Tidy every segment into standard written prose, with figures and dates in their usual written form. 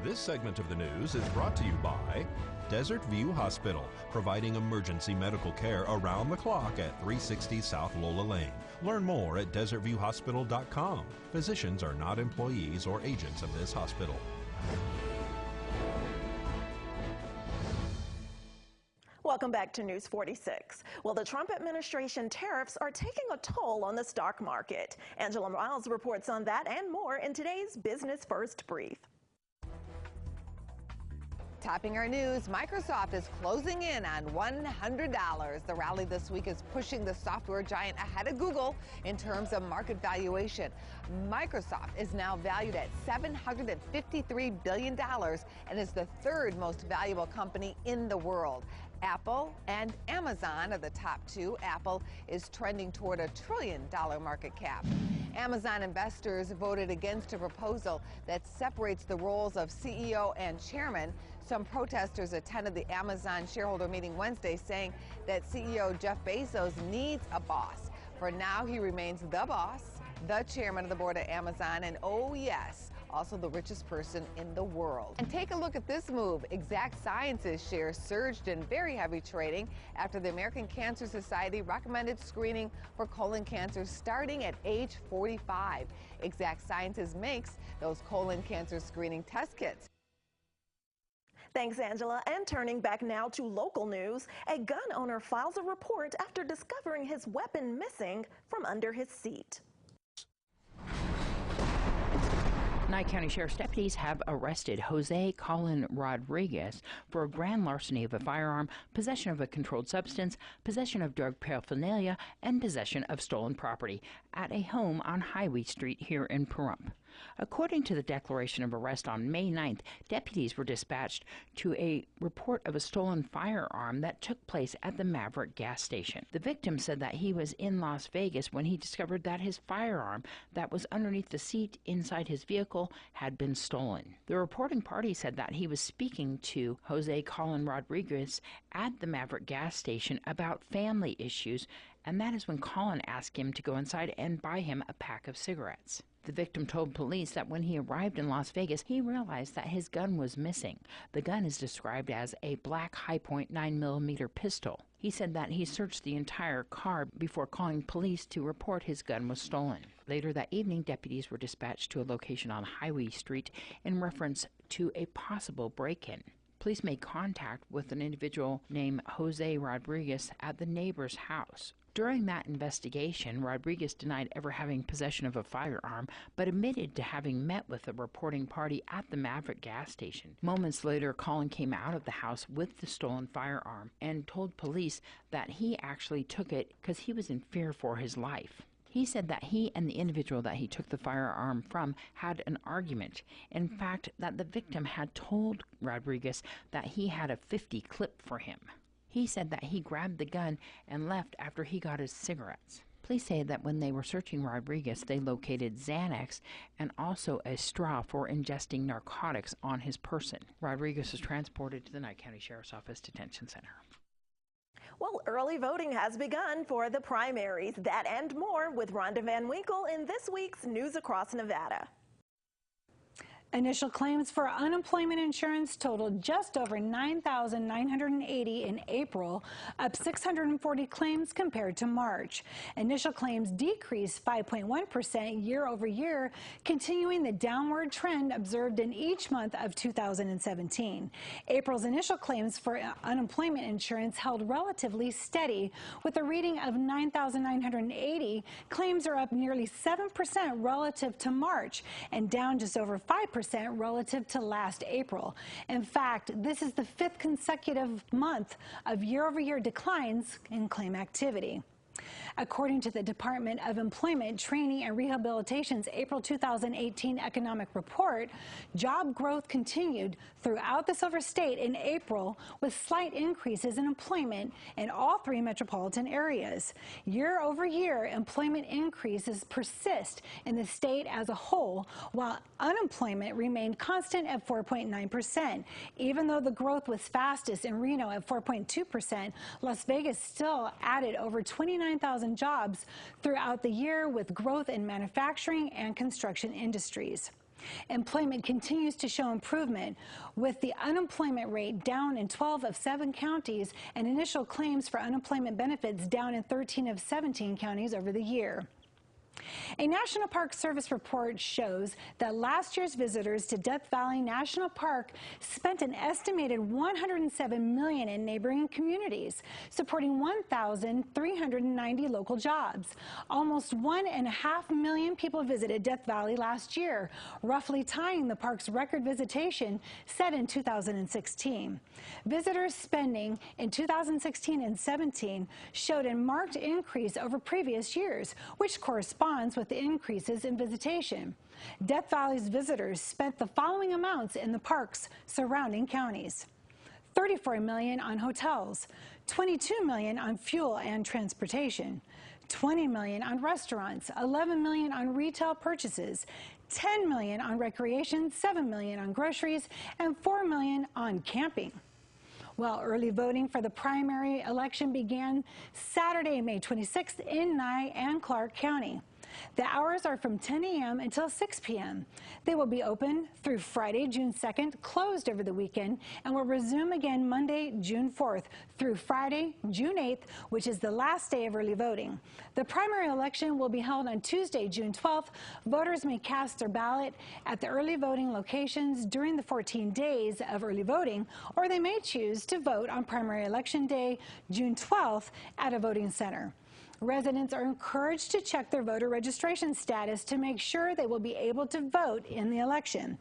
This segment of the news is brought to you by Desert View Hospital, providing emergency medical care around the clock at 360 South Lola Lane. Learn more at desertviewhospital.com. Physicians are not employees or agents of this hospital. Welcome back to News 46. Well, the Trump administration tariffs are taking a toll on the stock market. Angela Miles reports on that and more in today's Business First Brief. Topping our news, Microsoft is closing in on $100. The rally this week is pushing the software giant ahead of Google in terms of market valuation. Microsoft is now valued at $753 billion and is the third most valuable company in the world. Apple and Amazon are the top two. Apple is trending toward $1 trillion market cap. Amazon investors voted against a proposal that separates the roles of CEO and chairman. Some protesters attended the Amazon shareholder meeting Wednesday, saying that CEO Jeff Bezos needs a boss. For now, he remains the boss, the chairman of the board at Amazon, and oh yes, also the richest person in the world. And take a look at this move. Exact Sciences shares surged in very heavy trading after the American Cancer Society recommended screening for colon cancer starting at age 45. Exact Sciences makes those colon cancer screening test kits. Thanks, Angela. And turning back now to local news, a gun owner files a report after discovering his weapon missing from under his seat. Nye County Sheriff's deputies have arrested Jose Colin Rodriguez for a grand larceny of a firearm, possession of a controlled substance, possession of drug paraphernalia, and possession of stolen property at a home on Highway Street here in Pahrump. According to the declaration of arrest on May 9th, deputies were dispatched to a report of a stolen firearm that took place at the Maverick gas station. The victim said that he was in Las Vegas when he discovered that his firearm that was underneath the seat inside his vehicle had been stolen. The reporting party said that he was speaking to Jose Colin Rodriguez at the Maverick gas station about family issues, and that is when Colin asked him to go inside and buy him a pack of cigarettes. The victim told police that when he arrived in Las Vegas, he realized that his gun was missing. The gun is described as a black Hi-Point 9mm pistol. He said that he searched the entire car before calling police to report his gun was stolen. Later that evening, deputies were dispatched to a location on Highway Street in reference to a possible break-in. Police made contact with an individual named Jose Rodriguez at the neighbor's house. During that investigation, Rodriguez denied ever having possession of a firearm, but admitted to having met with a reporting party at the Maverick gas station. Moments later, Colin came out of the house with the stolen firearm and told police that he actually took it because he was in fear for his life. He said that he and the individual that he took the firearm from had an argument. In fact, that the victim had told Rodriguez that he had a .50 clip for him. He said that he grabbed the gun and left after he got his cigarettes. Police say that when they were searching Rodriguez, they located Xanax and also a straw for ingesting narcotics on his person. Rodriguez was transported to the Nye County Sheriff's Office Detention Center. Well, early voting has begun for the primaries. That and more with Rhonda Van Winkle in this week's News Across Nevada. Initial claims for unemployment insurance totaled just over 9,980 in April, up 640 claims compared to March. Initial claims decreased 5.1% year over year, continuing the downward trend observed in each month of 2017. April's initial claims for unemployment insurance held relatively steady, with a reading of 9,980. Claims are up nearly 7% relative to March and down just over 5% relative to last April. In fact, this is the 5th consecutive month of year-over-year declines in claim activity. According to the Department of Employment, Training and Rehabilitation's April 2018 economic report, job growth continued throughout the Silver State in April, with slight increases in employment in all 3 metropolitan areas. Year over year, employment increases persist in the state as a whole, while unemployment remained constant at 4.9%. Even though the growth was fastest in Reno at 4.2%, Las Vegas still added over 29,000 jobs throughout the year, with growth in manufacturing and construction industries. Employment continues to show improvement, with the unemployment rate down in 12 of 7 counties and initial claims for unemployment benefits down in 13 of 17 counties over the year. A National Park Service report shows that last year's visitors to Death Valley National Park spent an estimated $107 million in neighboring communities, supporting 1,390 local jobs. Almost 1.5 million people visited Death Valley last year, roughly tying the park's record visitation set in 2016. Visitors spending in 2016 and 17 showed a marked increase over previous years, which corresponds with the increases in visitation. Death Valley's visitors spent the following amounts in the parks surrounding counties: $34 million on hotels, $22 million on fuel and transportation, $20 million on restaurants, $11 million on retail purchases, $10 million on recreation, $7 million on groceries, and $4 million on camping. Well, early voting for the primary election began Saturday, May 26th in Nye and Clark County. The hours are from 10 a.m. until 6 p.m. They will be open through Friday, June 2nd, closed over the weekend, and will resume again Monday, June 4th, through Friday, June 8th, which is the last day of early voting. The primary election will be held on Tuesday, June 12th. Voters may cast their ballot at the early voting locations during the 14 days of early voting, or they may choose to vote on primary election day, June 12th, at a voting center. Residents are encouraged to check their voter registration status to make sure they will be able to vote in the election.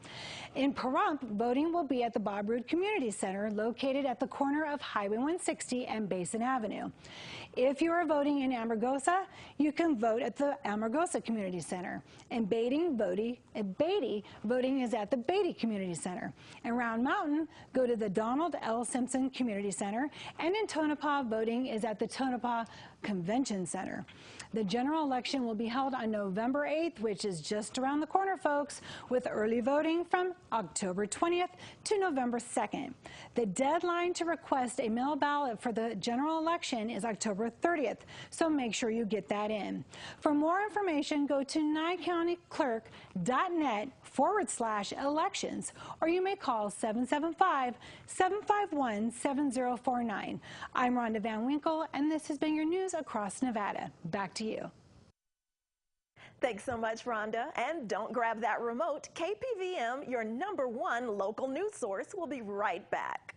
In Pahrump, voting will be at the Bob Roode Community Center, located at the corner of Highway 160 and Basin Avenue. If you are voting in Amargosa, you can vote at the Amargosa Community Center. In Beatty, voting is at the Beatty Community Center. In Round Mountain, go to the Donald L. Simpson Community Center. And in Tonopah, voting is at the Tonopah Convention Center. The general election will be held on November 8th, which is just around the corner, folks, with early voting from October 20th to November 2nd. The deadline to request a mail ballot for the general election is October 30th, so make sure you get that in. For more information, go to NyeCountyClerk.net/elections, or you may call 775-751-7049. I'm Rhonda Van Winkle, and this has been your news across Nevada. Back to you. Thanks so much, Rhonda. And don't grab that remote. KPVM, your #1 local news source, will be right back.